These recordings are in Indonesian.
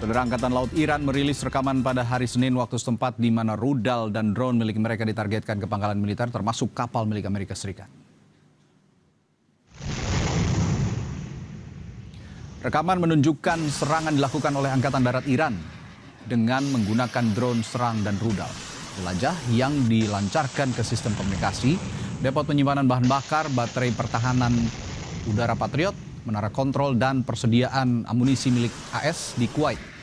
Saudara Angkatan Laut Iran merilis rekaman pada hari Senin waktu setempat di mana rudal dan drone milik mereka ditargetkan ke pangkalan militer termasuk kapal milik Amerika Serikat. Rekaman menunjukkan serangan dilakukan oleh Angkatan Darat Iran dengan menggunakan drone serang dan rudal. Jelajah yang dilancarkan ke sistem komunikasi, depot penyimpanan bahan bakar, baterai pertahanan udara Patriot, menara kontrol dan persediaan amunisi milik AS di Kuwait.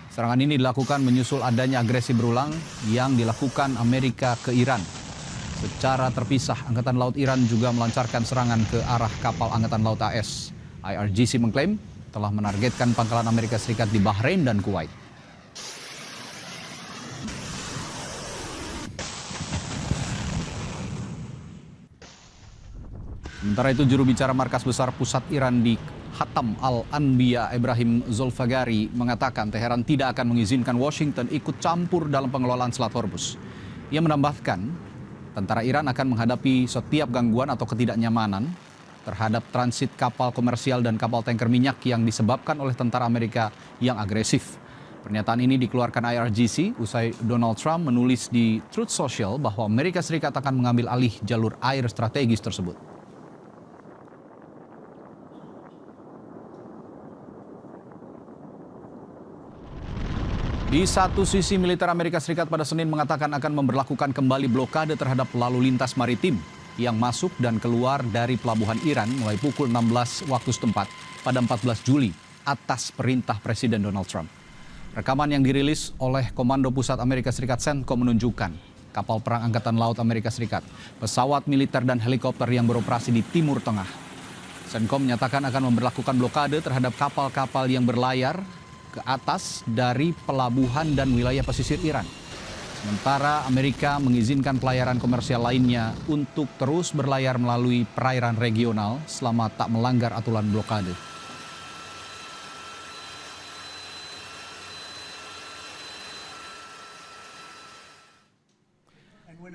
Serangan ini dilakukan menyusul adanya agresi berulang yang dilakukan Amerika ke Iran. Secara terpisah, Angkatan Laut Iran juga melancarkan serangan ke arah kapal Angkatan Laut AS. IRGC mengklaim telah menargetkan pangkalan Amerika Serikat di Bahrain dan Kuwait. Sementara itu, juru bicara Markas Besar Pusat Iran di Khatam Al-Anbiya Ibrahim Zolfagari mengatakan Teheran tidak akan mengizinkan Washington ikut campur dalam pengelolaan Selat Hormuz. Ia menambahkan, tentara Iran akan menghadapi setiap gangguan atau ketidaknyamanan terhadap transit kapal komersial dan kapal tanker minyak yang disebabkan oleh tentara Amerika yang agresif. Pernyataan ini dikeluarkan IRGC usai Donald Trump menulis di Truth Social bahwa Amerika Serikat akan mengambil alih jalur air strategis tersebut. Di satu sisi, militer Amerika Serikat pada Senin mengatakan akan memberlakukan kembali blokade terhadap lalu lintas maritim yang masuk dan keluar dari pelabuhan Iran mulai pukul 16 waktu setempat pada 14 Juli atas perintah Presiden Donald Trump. Rekaman yang dirilis oleh Komando Pusat Amerika Serikat CENTCOM menunjukkan kapal perang Angkatan Laut Amerika Serikat, pesawat militer dan helikopter yang beroperasi di Timur Tengah. CENTCOM menyatakan akan memberlakukan blokade terhadap kapal-kapal yang berlayar ke atas dari pelabuhan dan wilayah pesisir Iran. Sementara Amerika mengizinkan pelayaran komersial lainnya untuk terus berlayar melalui perairan regional selama tak melanggar aturan blokade.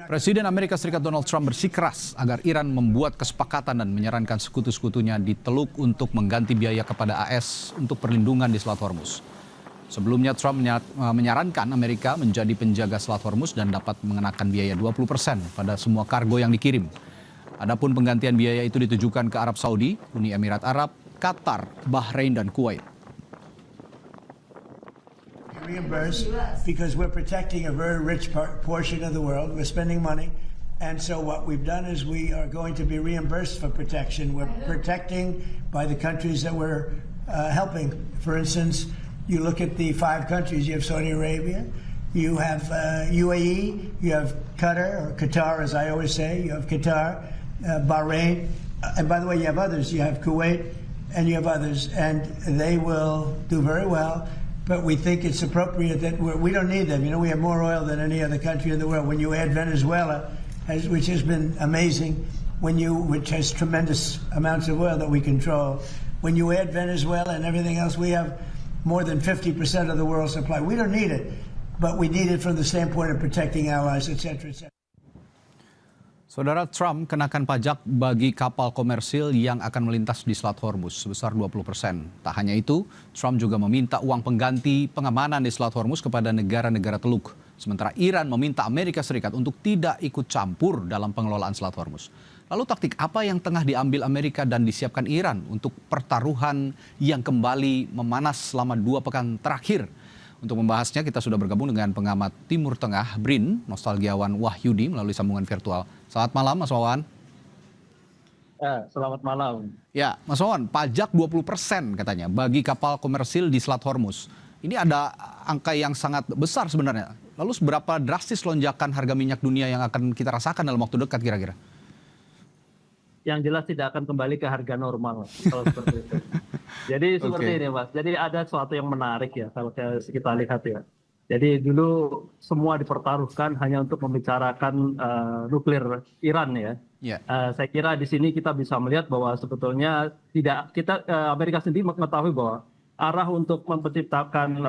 Presiden Amerika Serikat Donald Trump bersikeras agar Iran membuat kesepakatan dan menyarankan sekutu-sekutunya di Teluk untuk mengganti biaya kepada AS untuk perlindungan di Selat Hormuz. Sebelumnya Trump menyarankan Amerika menjadi penjaga Selat Hormuz dan dapat mengenakan biaya 20% pada semua kargo yang dikirim. Adapun penggantian biaya itu ditujukan ke Arab Saudi, Uni Emirat Arab, Qatar, Bahrain, dan Kuwait. Reimbursed because we're protecting a very rich portion of the world. We're spending money. And so what we've done is we are going to be reimbursed for protection. We're protecting by the countries that we're helping. For instance, you look at the 5 countries. You have Saudi Arabia, you have UAE, you have Qatar, or Qatar as I always say, you have Qatar, Bahrain, and by the way, you have others. You have Kuwait and you have others, and they will do very well. But we think it's appropriate that we don't need them. You know, we have more oil than any other country in the world. When you add Venezuela, which has been amazing, which has tremendous amounts of oil that we control, when you add Venezuela and everything else, we have more than 50% of the world's supply. We don't need it, but we need it from the standpoint of protecting allies, etc., etc. Saudara, Trump kenakan pajak bagi kapal komersil yang akan melintas di Selat Hormuz sebesar 20%. Tak hanya itu, Trump juga meminta uang pengganti pengamanan di Selat Hormuz kepada negara-negara Teluk. Sementara Iran meminta Amerika Serikat untuk tidak ikut campur dalam pengelolaan Selat Hormuz. Lalu taktik apa yang tengah diambil Amerika dan disiapkan Iran untuk pertaruhan yang kembali memanas selama 2 pekan terakhir? Untuk membahasnya, kita sudah bergabung dengan pengamat Timur Tengah, BRIN, Nostalgiawan Wahyudi, melalui sambungan virtual. Selamat malam, Mas Wawan. Selamat malam. Ya, Mas Wawan, pajak 20% katanya bagi kapal komersil di Selat Hormuz. Ini ada angka yang sangat besar sebenarnya. Lalu seberapa drastis lonjakan harga minyak dunia yang akan kita rasakan dalam waktu dekat kira-kira? Yang jelas tidak akan kembali ke harga normal kalau seperti itu. Jadi seperti ini, Mas. Jadi ada sesuatu yang menarik ya kalau kita lihat ya. Jadi dulu semua dipertaruhkan hanya untuk membicarakan nuklir Iran ya. Saya kira di sini kita bisa melihat bahwa sebetulnya Amerika sendiri mengetahui bahwa arah untuk menciptakan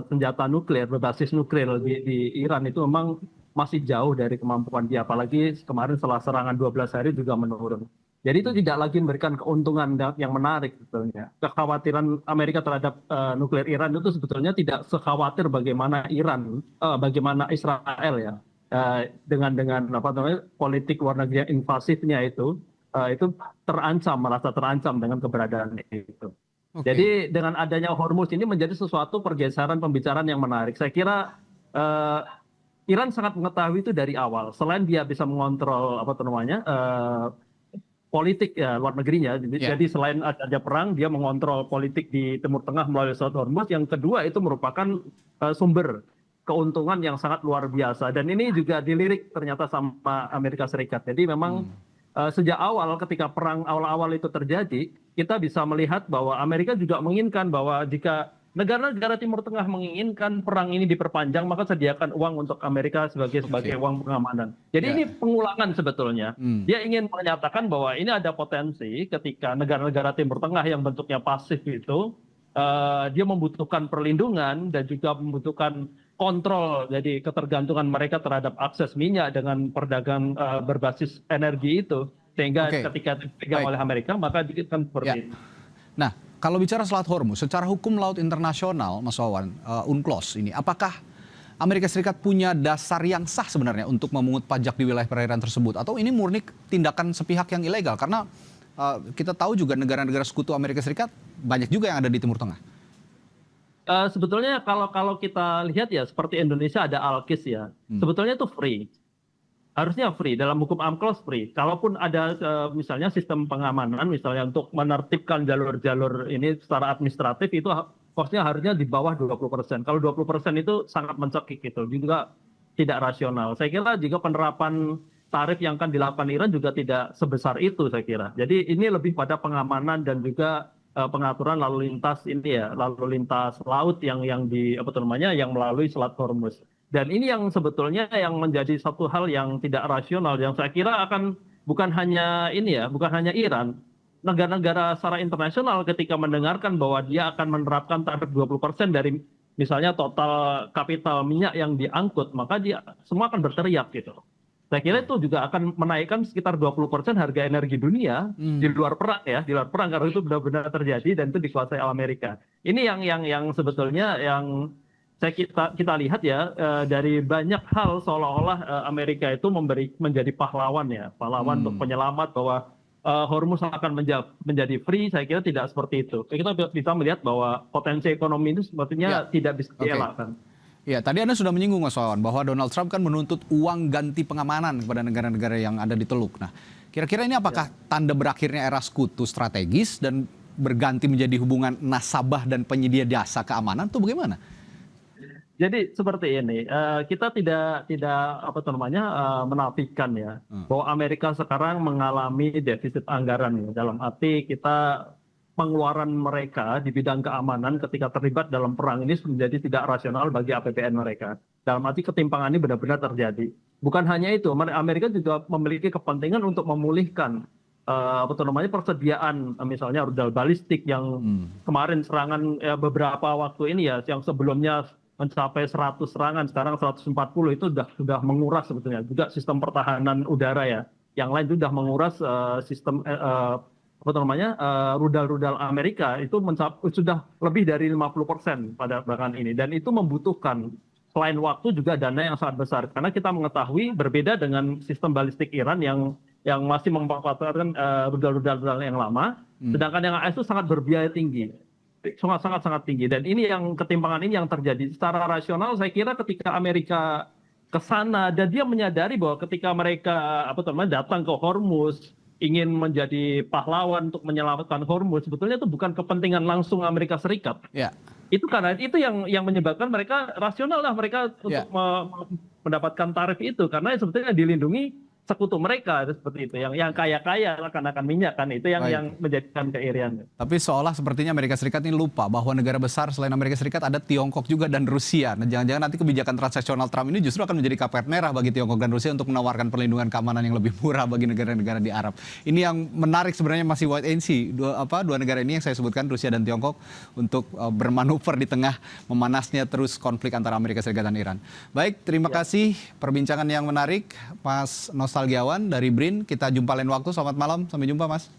senjata nuklir berbasis nuklir di Iran itu memang masih jauh dari kemampuan dia, apalagi kemarin setelah serangan 12 hari juga menurun. Jadi itu tidak lagi memberikan keuntungan yang menarik sebetulnya. Kekhawatiran Amerika terhadap nuklir Iran itu sebetulnya tidak sekhawatir bagaimana bagaimana Israel ya dengan apa namanya politik luar negeri yang invasifnya itu merasa terancam dengan keberadaan itu. Jadi dengan adanya Hormuz ini menjadi sesuatu pergeseran pembicaraan yang menarik. Saya kira Iran sangat mengetahui itu dari awal. Selain dia bisa mengontrol politik ya, luar negerinya. Jadi selain ada perang, dia mengontrol politik di Timur Tengah melalui Strait Hormuz. Yang kedua itu merupakan sumber keuntungan yang sangat luar biasa. Dan ini juga dilirik ternyata sama Amerika Serikat. Jadi memang sejak awal ketika perang awal-awal itu terjadi, kita bisa melihat bahwa Amerika juga menginginkan bahwa jika negara-negara Timur Tengah menginginkan perang ini diperpanjang, maka sediakan uang untuk Amerika sebagai uang pengamanan. Jadi ini pengulangan sebetulnya. Dia ingin menyatakan bahwa ini ada potensi ketika negara-negara Timur Tengah yang bentuknya pasif itu, dia membutuhkan perlindungan dan juga membutuhkan kontrol. Jadi ketergantungan mereka terhadap akses minyak dengan perdagangan berbasis energi itu. Sehingga ketika dipegang oleh Amerika, maka akan seperti itu. Nah, kalau bicara Selat Hormuz, secara hukum laut internasional, Mas Wawan, UNCLOS ini, apakah Amerika Serikat punya dasar yang sah sebenarnya untuk memungut pajak di wilayah perairan tersebut? Atau ini murni tindakan sepihak yang ilegal? Karena kita tahu juga negara-negara sekutu Amerika Serikat banyak juga yang ada di Timur Tengah. Sebetulnya kalau kita lihat ya, seperti Indonesia ada ALKIS ya, sebetulnya itu free. Harusnya free, dalam hukum UNCLOS free. Kalaupun ada misalnya sistem pengamanan, misalnya untuk menertibkan jalur-jalur ini secara administratif, itu kosnya harusnya di bawah 20%. Kalau 20% itu sangat mencekik gitu, juga tidak rasional. Saya kira jika penerapan tarif yang akan dilakukan Iran juga tidak sebesar itu saya kira. Jadi ini lebih pada pengamanan dan juga pengaturan lalu lintas laut yang melalui Selat Hormuz. Dan ini yang sebetulnya yang menjadi satu hal yang tidak rasional, yang saya kira akan bukan hanya Iran, negara-negara secara internasional ketika mendengarkan bahwa dia akan menerapkan tarif 20% dari misalnya total kapital minyak yang diangkut, maka dia semua akan berteriak gitu. Saya kira itu juga akan menaikkan sekitar 20% harga energi dunia di luar perang karena itu benar-benar terjadi dan itu dikuasai oleh Amerika. Ini yang sebetulnya yang kita lihat ya, dari banyak hal seolah-olah Amerika itu menjadi pahlawan untuk penyelamat bahwa Hormuz akan menjadi free. Saya kira tidak seperti itu. Kita bisa melihat bahwa potensi ekonomi itu sepertinya tidak bisa dielakkan. Ya, tadi Anda sudah menyinggung Mas Wawan bahwa Donald Trump kan menuntut uang ganti pengamanan kepada negara-negara yang ada di Teluk. Nah, kira-kira ini apakah tanda berakhirnya era sekutu strategis dan berganti menjadi hubungan nasabah dan penyedia jasa keamanan itu bagaimana? Jadi seperti ini, kita tidak menafikan ya bahwa Amerika sekarang mengalami defisit anggaran ya. Dalam arti kita pengeluaran mereka di bidang keamanan ketika terlibat dalam perang ini menjadi tidak rasional bagi APBN mereka. Dalam arti ketimpangan ini benar-benar terjadi. Bukan hanya itu, Amerika juga memiliki kepentingan untuk memulihkan persediaan misalnya rudal balistik yang kemarin serangan beberapa waktu ini ya, yang sebelumnya mencapai 100 serangan, sekarang 140 itu sudah menguras sebetulnya. Juga sistem pertahanan udara ya, yang lain sudah menguras sistem rudal-rudal Amerika itu sudah lebih dari 50% pada bahkan ini, dan itu membutuhkan selain waktu juga dana yang sangat besar karena kita mengetahui berbeda dengan sistem balistik Iran yang masih memanfaatkan rudal-rudal yang lama, sedangkan yang AS itu sangat berbiaya tinggi. Sangat tinggi, dan ini yang ketimpangan ini yang terjadi secara rasional. Saya kira ketika Amerika ke sana dan dia menyadari bahwa ketika mereka datang ke Hormuz ingin menjadi pahlawan untuk menyelamatkan Hormuz, sebetulnya itu bukan kepentingan langsung Amerika Serikat. Itu karena itu yang menyebabkan mereka rasional mereka untuk mendapatkan tarif itu karena sebetulnya dilindungi sekutu mereka seperti itu, yang kaya-kaya akan minyak kan, itu yang menjadikan keirian. Tapi seolah sepertinya Amerika Serikat ini lupa bahwa negara besar selain Amerika Serikat ada Tiongkok juga dan Rusia. Nah, jangan-jangan nanti kebijakan transaksional Trump ini justru akan menjadi karpet merah bagi Tiongkok dan Rusia untuk menawarkan perlindungan keamanan yang lebih murah bagi negara-negara di Arab. Ini yang menarik sebenarnya masih wait and see. Dua negara ini yang saya sebutkan, Rusia dan Tiongkok, untuk bermanuver di tengah memanasnya terus konflik antara Amerika Serikat dan Iran. Baik, terima kasih perbincangan yang menarik, Mas Nos Nostalgiawan dari BRIN. Kita jumpa lain waktu. Selamat malam. Sampai jumpa, Mas.